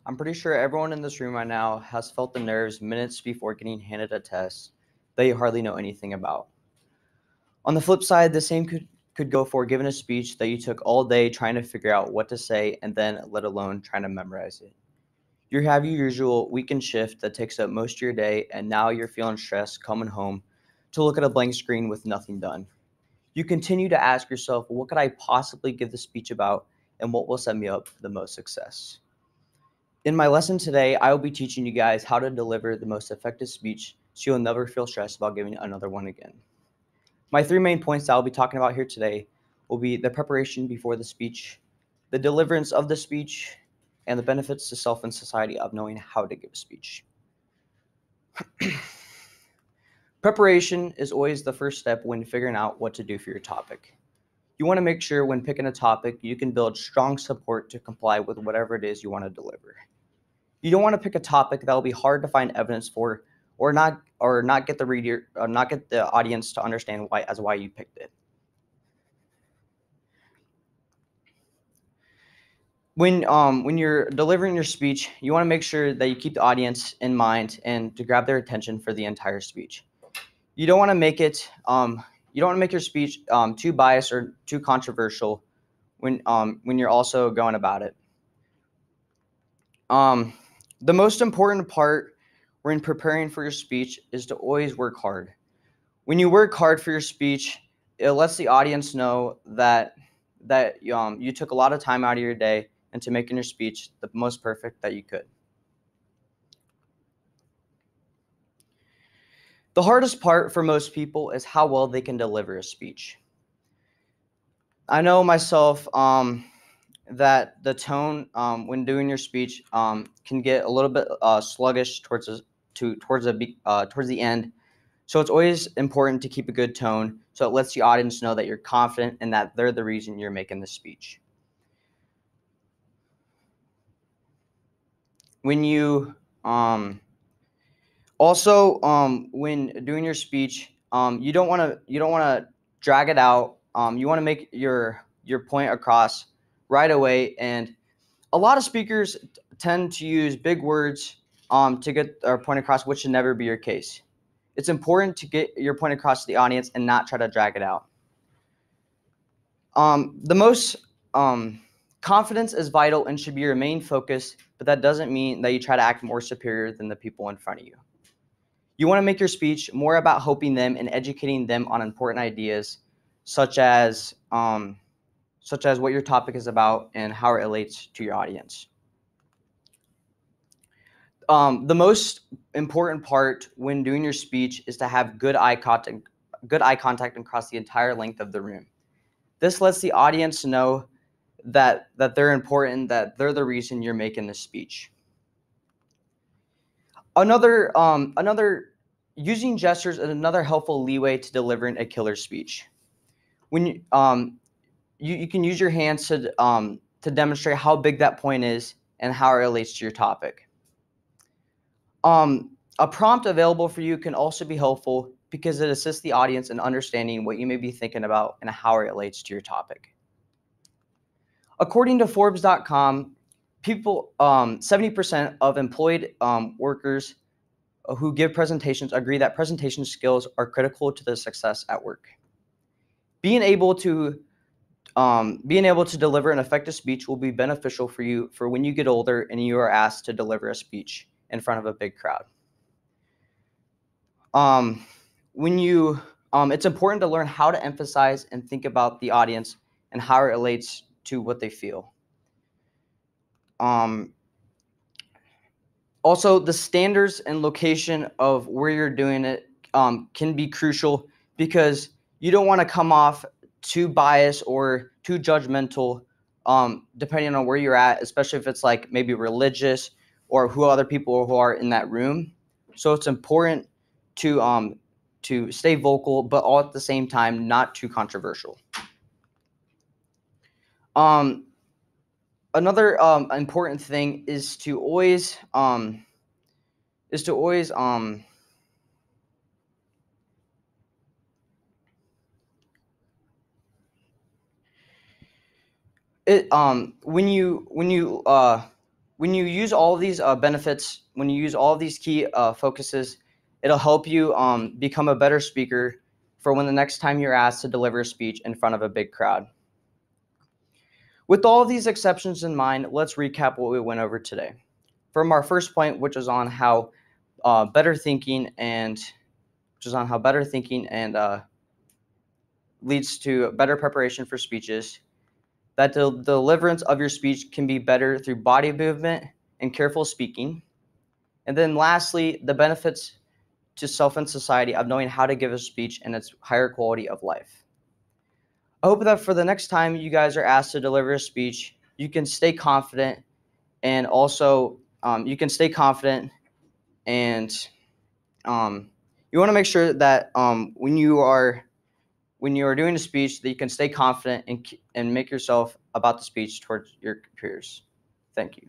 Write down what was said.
I'm pretty sure everyone in this room right now has felt the nerves minutes before getting handed a test that you hardly know anything about. On the flip side, the same could go for giving a speech that you took all day trying to figure out what to say and then let alone trying to memorize it. You have your usual weekend shift that takes up most of your day, and now you're feeling stressed coming home to look at a blank screen with nothing done. You continue to ask yourself, what could I possibly give the speech about, and what will set me up for the most success? In my lesson today, I will be teaching you guys how to deliver the most effective speech so you'll never feel stressed about giving another one again. My three main points that I'll be talking about here today will be the preparation before the speech, the deliverance of the speech, and the benefits to self and society of knowing how to give a speech. Preparation is always the first step when figuring out what to do for your topic. You want to make sure when picking a topic, you can build strong support to comply with whatever it is you want to deliver. You don't want to pick a topic that will be hard to find evidence for, or not get the audience to understand why you picked it. When you're delivering your speech, you want to make sure that you keep the audience in mind and to grab their attention for the entire speech. You don't want to make your speech too biased or too controversial when you're also going about it. The most important part when preparing for your speech is to always work hard. When you work hard for your speech, it lets the audience know that you took a lot of time out of your day into making your speech the most perfect that you could. The hardest part for most people is how well they can deliver a speech. I know myself that the tone when doing your speech can get a little bit sluggish towards the end. So it's always important to keep a good tone so it lets the audience know that you're confident and that they're the reason you're making the speech. When you when doing your speech, you don't want to drag it out. You want to make your point across right away, and a lot of speakers tend to use big words to get their point across, which should never be your case. It's important to get your point across to the audience and not try to drag it out. Confidence is vital and should be your main focus, but that doesn't mean that you try to act more superior than the people in front of you. You want to make your speech more about helping them and educating them on important ideas, such as what your topic is about and how it relates to your audience. The most important part when doing your speech is to have good eye contact across the entire length of the room. This lets the audience know that they're important, that they're the reason you're making this speech. Using gestures is another helpful leeway to delivering a killer speech. When you can use your hands to demonstrate how big that point is and how it relates to your topic. A prompt available for you can also be helpful because it assists the audience in understanding what you may be thinking about and how it relates to your topic. According to Forbes.com, 70% of employed workers who give presentations agree that presentation skills are critical to their success at work. Being able to deliver an effective speech will be beneficial for you for when you get older and you are asked to deliver a speech in front of a big crowd. It's important to learn how to emphasize and think about the audience and how it relates to what they feel. Also, the standards and location of where you're doing it can be crucial because you don't want to come off too biased or too judgmental depending on where you're at, especially if it's like maybe religious or who other people who are in that room. So it's important to stay vocal, but all at the same time not too controversial. Another important thing is to always when you when you use all of these benefits, when you use all of these key focuses, it'll help you become a better speaker for when the next time you're asked to deliver a speech in front of a big crowd. With all of these exceptions in mind, let's recap what we went over today. From our first point, which is on how better thinking leads to better preparation for speeches, that the deliverance of your speech can be better through body movement and careful speaking. And then lastly, the benefits to self and society of knowing how to give a speech and its higher quality of life. I hope that for the next time you guys are asked to deliver a speech, you can stay confident, and also you want to make sure that when you are doing a speech, that you can stay confident and make yourself about the speech towards your peers. Thank you.